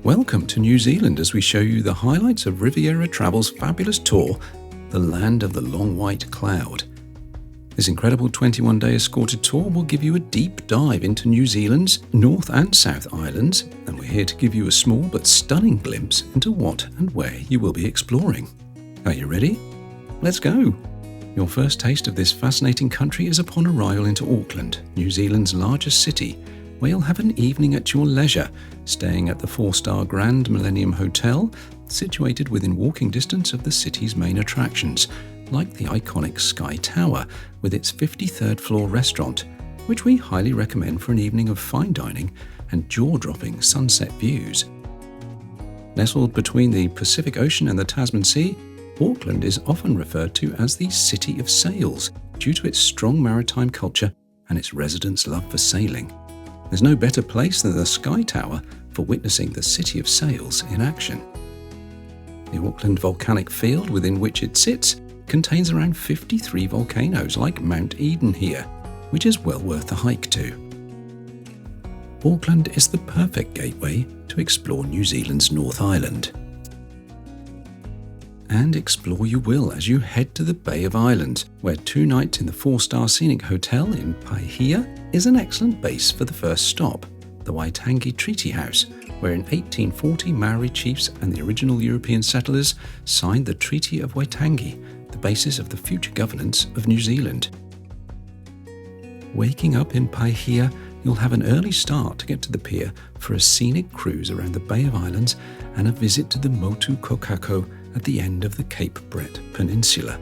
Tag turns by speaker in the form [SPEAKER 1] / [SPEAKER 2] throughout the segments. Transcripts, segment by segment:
[SPEAKER 1] Welcome to New Zealand as we show you the highlights of Riviera Travel's fabulous tour, The Land of the Long White Cloud. This incredible 21-day escorted tour will give you a deep dive into New Zealand's North and South Islands, and we're here to give you a small but stunning glimpse into what and where you will be exploring. Are you ready? Let's go! Your first taste of this fascinating country is upon arrival into Auckland, New Zealand's largest city, where you'll have an evening at your leisure, staying at the 4-star Grand Millennium Hotel, situated within walking distance of the city's main attractions, like the iconic Sky Tower with its 53rd floor restaurant, which we highly recommend for an evening of fine dining and jaw-dropping sunset views. Nestled between the Pacific Ocean and the Tasman Sea, Auckland is often referred to as the City of Sails due to its strong maritime culture and its residents' love for sailing. There's no better place than the Sky Tower for witnessing the City of Sails in action. The Auckland volcanic field within which it sits contains around 53 volcanoes like Mount Eden here, which is well worth a hike to. Auckland is the perfect gateway to explore New Zealand's North Island. And explore you will as you head to the Bay of Islands, where 2 nights in the 4-star scenic hotel in Paihia is an excellent base for the first stop, the Waitangi Treaty House, where in 1840 Maori chiefs and the original European settlers signed the Treaty of Waitangi, the basis of the future governance of New Zealand. Waking up in Paihia, you'll have an early start to get to the pier for a scenic cruise around the Bay of Islands and a visit to the Motu Kokako at the end of the Cape Brett Peninsula.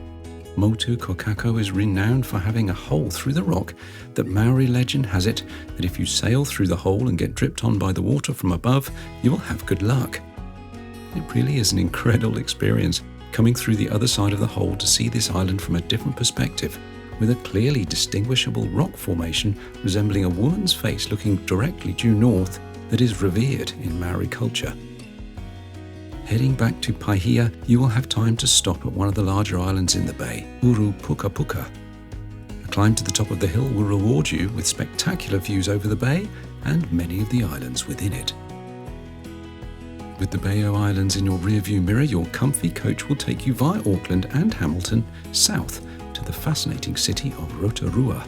[SPEAKER 1] Motu Kokako is renowned for having a hole through the rock that Maori legend has it that if you sail through the hole and get dripped on by the water from above, you will have good luck. It really is an incredible experience coming through the other side of the hole to see this island from a different perspective, with a clearly distinguishable rock formation resembling a woman's face looking directly due north that is revered in Maori culture. Heading back to Paihia, you will have time to stop at one of the larger islands in the bay, Uru Puka Puka. A climb to the top of the hill will reward you with spectacular views over the bay and many of the islands within it. With the Bay of Islands in your rearview mirror, your comfy coach will take you via Auckland and Hamilton south to the fascinating city of Rotorua.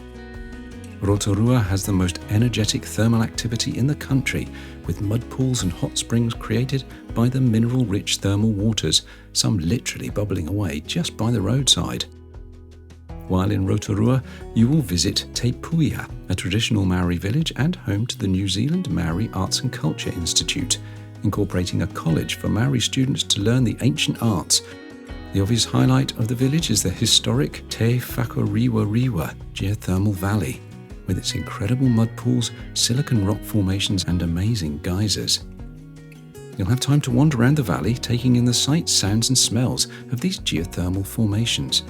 [SPEAKER 1] Rotorua has the most energetic thermal activity in the country, with mud pools and hot springs created by the mineral-rich thermal waters, some literally bubbling away just by the roadside. While in Rotorua, you will visit Te Puia, a traditional Maori village and home to the New Zealand Maori Arts and Culture Institute, incorporating a college for Maori students to learn the ancient arts. The obvious highlight of the village is the historic Te Whakariwariwa geothermal valley, with its incredible mud pools, silicon rock formations and amazing geysers. You'll have time to wander around the valley, taking in the sights, sounds and smells of these geothermal formations.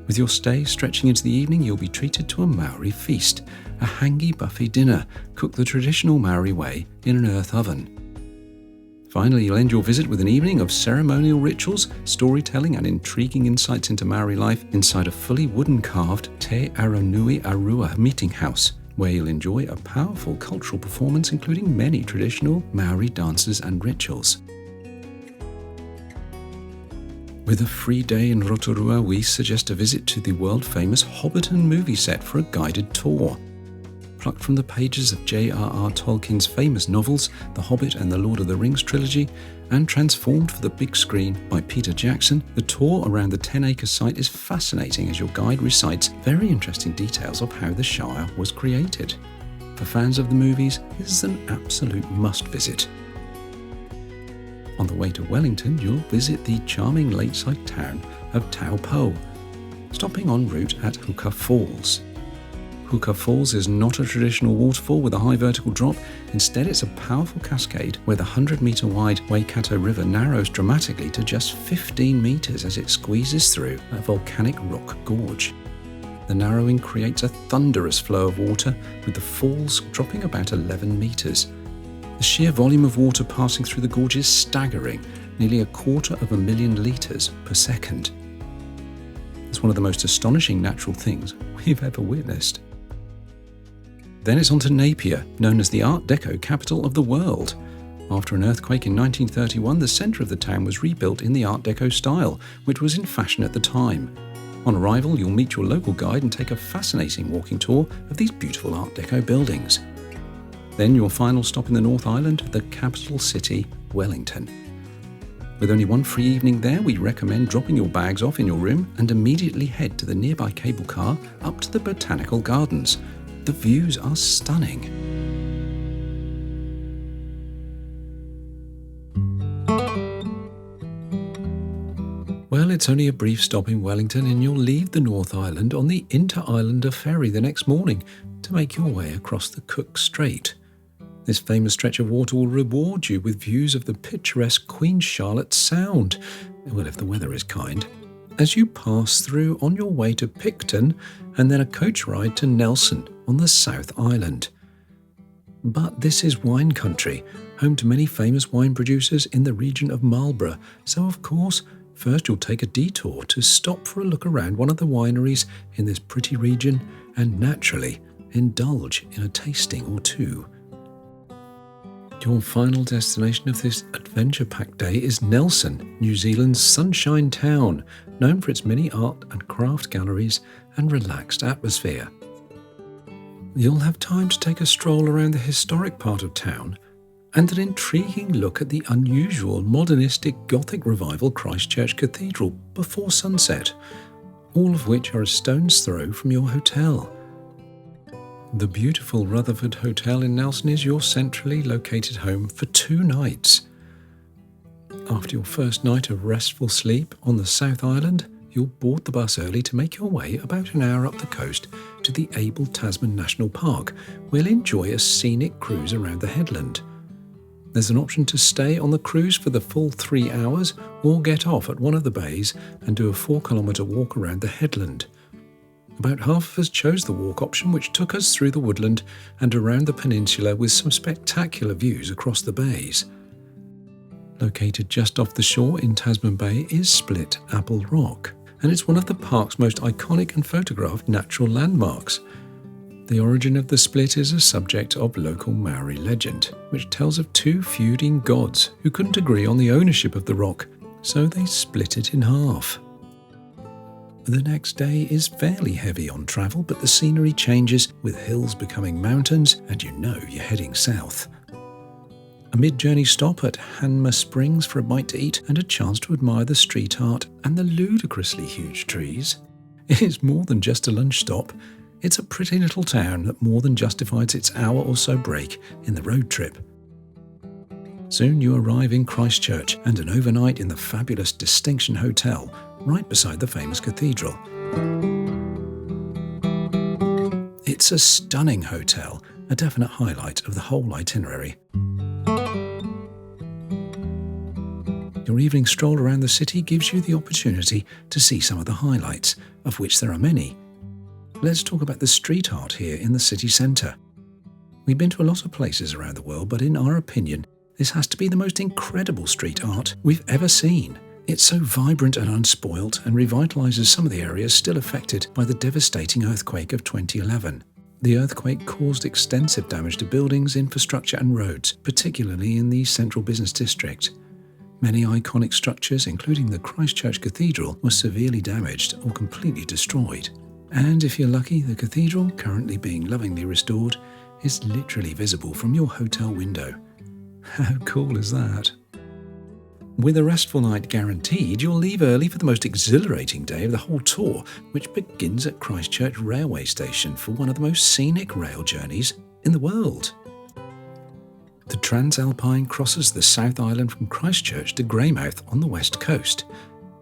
[SPEAKER 1] With your stay stretching into the evening, you'll be treated to a Maori feast, a hangi buffet dinner cooked the traditional Maori way in an earth oven. Finally, you'll end your visit with an evening of ceremonial rituals, storytelling and intriguing insights into Maori life inside a fully wooden-carved Te Aranui Arua meeting house, where you'll enjoy a powerful cultural performance including many traditional Maori dances and rituals. With a free day in Rotorua, we suggest a visit to the world-famous Hobbiton movie set for a guided tour. Plucked from the pages of J.R.R. Tolkien's famous novels, The Hobbit and the Lord of the Rings trilogy, and transformed for the big screen by Peter Jackson, the tour around the 10-acre site is fascinating as your guide recites very interesting details of how the Shire was created. For fans of the movies, this is an absolute must-visit. On the way to Wellington, you'll visit the charming lakeside town of Taupo, stopping en route at Huka Falls. Huka Falls is not a traditional waterfall with a high vertical drop. Instead, it's a powerful cascade where the 100-metre wide Waikato River narrows dramatically to just 15 metres as it squeezes through a volcanic rock gorge. The narrowing creates a thunderous flow of water, with the falls dropping about 11 metres. The sheer volume of water passing through the gorge is staggering, nearly 250,000 litres per second. It's one of the most astonishing natural things we've ever witnessed. Then it's on to Napier, known as the Art Deco capital of the world. After an earthquake in 1931, the centre of the town was rebuilt in the Art Deco style, which was in fashion at the time. On arrival, you'll meet your local guide and take a fascinating walking tour of these beautiful Art Deco buildings. Then your final stop in the North Island, the capital city, Wellington. With only one free evening there, we recommend dropping your bags off in your room and immediately head to the nearby cable car up to the Botanical Gardens. The views are stunning. Well, it's only a brief stop in Wellington and you'll leave the North Island on the Inter-Islander ferry the next morning to make your way across the Cook Strait. This famous stretch of water will reward you with views of the picturesque Queen Charlotte Sound, well, if the weather is kind, as you pass through on your way to Picton and then a coach ride to Nelson on the South Island. But this is wine country, home to many famous wine producers in the region of Marlborough, so of course, first you'll take a detour to stop for a look around one of the wineries in this pretty region and naturally indulge in a tasting or two. Your final destination of this adventure-packed day is Nelson, New Zealand's sunshine town, known for its many art and craft galleries and relaxed atmosphere. You'll have time to take a stroll around the historic part of town and an intriguing look at the unusual modernistic Gothic Revival Christchurch Cathedral before sunset, all of which are a stone's throw from your hotel. The beautiful Rutherford Hotel in Nelson is your centrally located home for 2 nights. After your first night of restful sleep on the South Island, you'll board the bus early to make your way about an hour up the coast to the Abel Tasman National Park, where you'll enjoy a scenic cruise around the headland. There's an option to stay on the cruise for the full 3 hours or get off at one of the bays and do a 4-kilometre walk around the headland. About half of us chose the walk option, which took us through the woodland and around the peninsula with some spectacular views across the bays. Located just off the shore in Tasman Bay is Split Apple Rock, and it's one of the park's most iconic and photographed natural landmarks. The origin of the split is a subject of local Maori legend, which tells of 2 feuding gods who couldn't agree on the ownership of the rock, so they split it in half. The next day is fairly heavy on travel, but the scenery changes with hills becoming mountains and you know you're heading south. A mid-journey stop at Hanma Springs for a bite to eat and a chance to admire the street art and the ludicrously huge trees. It is more than just a lunch stop. It's a pretty little town that more than justifies its hour or so break in the road trip. Soon you arrive in Christchurch and an overnight in the fabulous Distinction Hotel, right beside the famous cathedral. It's a stunning hotel, a definite highlight of the whole itinerary. Your evening stroll around the city gives you the opportunity to see some of the highlights, of which there are many. Let's talk about the street art here in the city centre. We've been to a lot of places around the world, but in our opinion, this has to be the most incredible street art we've ever seen. It's so vibrant and unspoilt and revitalises some of the areas still affected by the devastating earthquake of 2011. The earthquake caused extensive damage to buildings, infrastructure and roads, particularly in the central business district. Many iconic structures, including the Christchurch Cathedral, were severely damaged or completely destroyed. And if you're lucky, the cathedral, currently being lovingly restored, is literally visible from your hotel window. How cool is that? With a restful night guaranteed, you'll leave early for the most exhilarating day of the whole tour, which begins at Christchurch Railway Station for one of the most scenic rail journeys in the world. The Transalpine crosses the South Island from Christchurch to Greymouth on the west coast.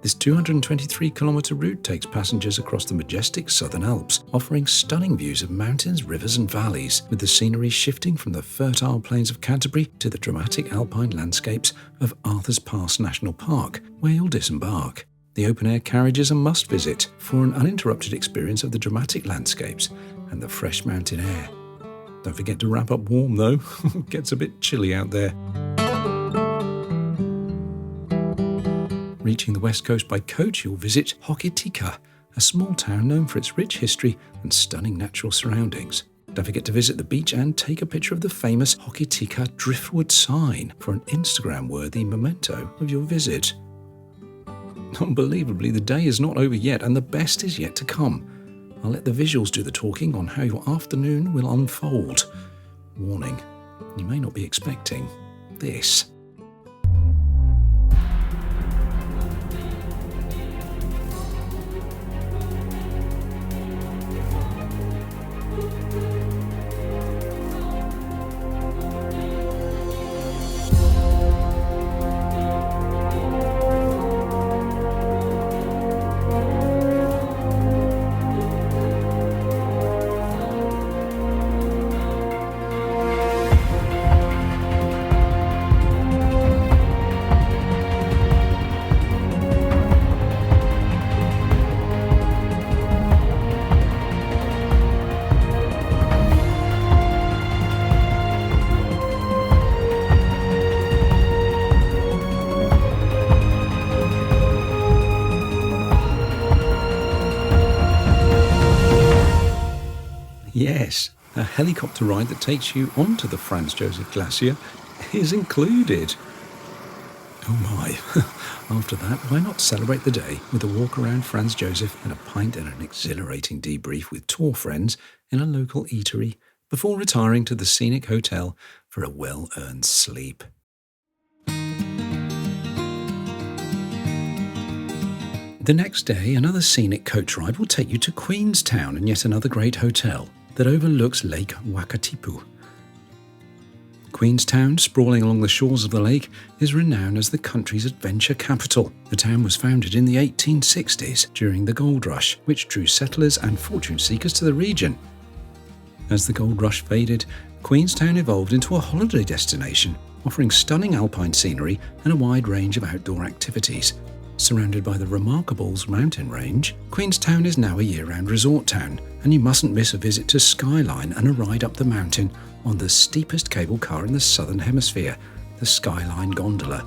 [SPEAKER 1] This 223-kilometre route takes passengers across the majestic Southern Alps, offering stunning views of mountains, rivers and valleys, with the scenery shifting from the fertile plains of Canterbury to the dramatic alpine landscapes of Arthur's Pass National Park, where you'll disembark. The open-air carriage is a must-visit for an uninterrupted experience of the dramatic landscapes and the fresh mountain air. Don't forget to wrap up warm though, it gets a bit chilly out there. Reaching the west coast by coach, you'll visit Hokitika, a small town known for its rich history and stunning natural surroundings. Don't forget to visit the beach and take a picture of the famous Hokitika driftwood sign for an Instagram-worthy memento of your visit. Unbelievably, the day is not over yet and the best is yet to come. I'll let the visuals do the talking on how your afternoon will unfold. Warning, you may not be expecting this. Yes, a helicopter ride that takes you onto the Franz Josef Glacier is included. Oh my, after that, why not celebrate the day with a walk around Franz Josef and a pint and an exhilarating debrief with tour friends in a local eatery before retiring to the scenic hotel for a well-earned sleep. The next day, another scenic coach ride will take you to Queenstown and yet another great hotel that overlooks Lake Wakatipu. Queenstown, sprawling along the shores of the lake, is renowned as the country's adventure capital. The town was founded in the 1860s during the gold rush, which drew settlers and fortune seekers to the region. As the gold rush faded, Queenstown evolved into a holiday destination, offering stunning alpine scenery and a wide range of outdoor activities. Surrounded by the remarkable mountain range, Queenstown is now a year-round resort town, and you mustn't miss a visit to Skyline and a ride up the mountain on the steepest cable car in the southern hemisphere, the Skyline Gondola.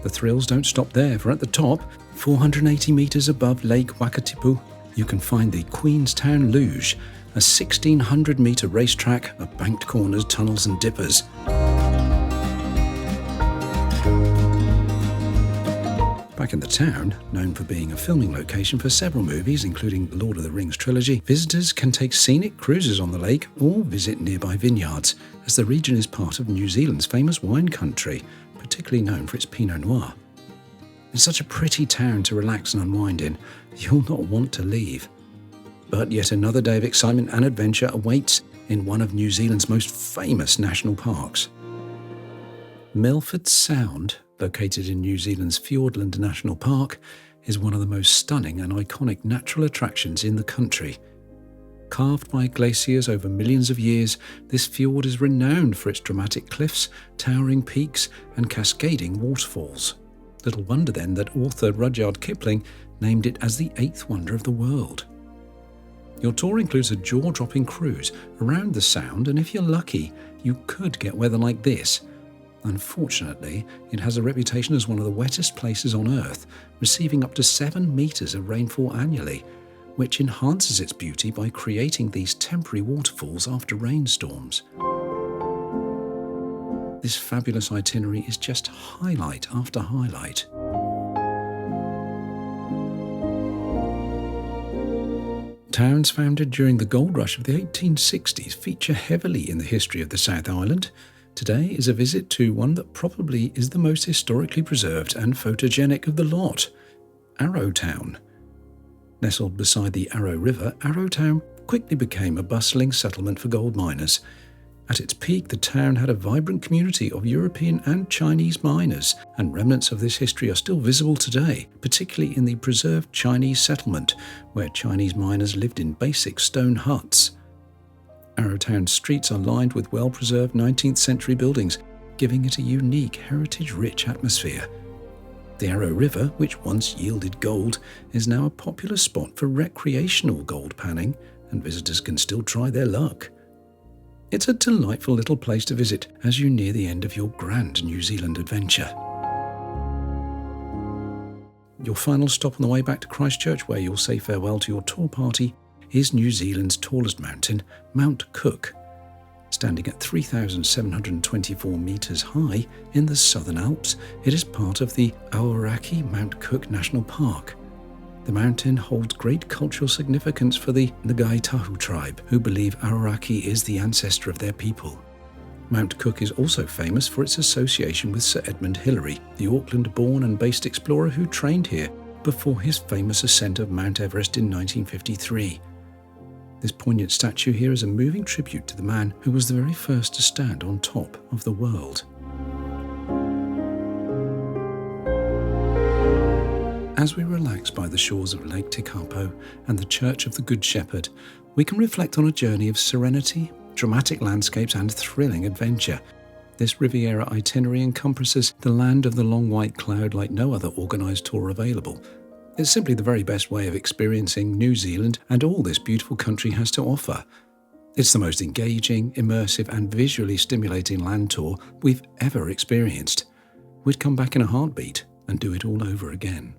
[SPEAKER 1] The thrills don't stop there, for at the top, 480 metres above Lake Wakatipu, you can find the Queenstown Luge, a 1,600-metre racetrack of banked corners, tunnels and dippers. Back in the town, known for being a filming location for several movies, including the Lord of the Rings trilogy, visitors can take scenic cruises on the lake or visit nearby vineyards, as the region is part of New Zealand's famous wine country, particularly known for its Pinot Noir. It's such a pretty town to relax and unwind in, you'll not want to leave. But yet another day of excitement and adventure awaits in one of New Zealand's most famous national parks. Milford Sound, located in New Zealand's Fiordland National Park, is one of the most stunning and iconic natural attractions in the country. Carved by glaciers over millions of years, this fjord is renowned for its dramatic cliffs, towering peaks, and cascading waterfalls. Little wonder then that author Rudyard Kipling named it as the eighth wonder of the world. Your tour includes a jaw-dropping cruise around the sound, and if you're lucky, you could get weather like this. Unfortunately, it has a reputation as one of the wettest places on Earth, receiving up to 7 metres of rainfall annually, which enhances its beauty by creating these temporary waterfalls after rainstorms. This fabulous itinerary is just highlight after highlight. Towns founded during the gold rush of the 1860s feature heavily in the history of the South Island. Today is a visit to one that probably is the most historically preserved and photogenic of the lot, Arrowtown. Nestled beside the Arrow River, Arrowtown quickly became a bustling settlement for gold miners. At its peak, the town had a vibrant community of European and Chinese miners, and remnants of this history are still visible today, particularly in the preserved Chinese settlement, where Chinese miners lived in basic stone huts. Arrowtown's streets are lined with well-preserved 19th century buildings, giving it a unique, heritage-rich atmosphere. The Arrow River, which once yielded gold, is now a popular spot for recreational gold panning, and visitors can still try their luck. It's a delightful little place to visit as you near the end of your grand New Zealand adventure. Your final stop on the way back to Christchurch, where you'll say farewell to your tour party, is New Zealand's tallest mountain, Mount Cook. Standing at 3,724 metres high in the Southern Alps, it is part of the Aoraki Mount Cook National Park. The mountain holds great cultural significance for the Ngai Tahu tribe, who believe Aoraki is the ancestor of their people. Mount Cook is also famous for its association with Sir Edmund Hillary, the Auckland-born and based explorer who trained here before his famous ascent of Mount Everest in 1953. This poignant statue here is a moving tribute to the man who was the very first to stand on top of the world. As we relax by the shores of Lake Tekapo and the Church of the Good Shepherd, we can reflect on a journey of serenity, dramatic landscapes and thrilling adventure. This Riviera itinerary encompasses the land of the long white cloud like no other organised tour available. It's simply the very best way of experiencing New Zealand and all this beautiful country has to offer. It's the most engaging, immersive and visually stimulating land tour we've ever experienced. We'd come back in a heartbeat and do it all over again.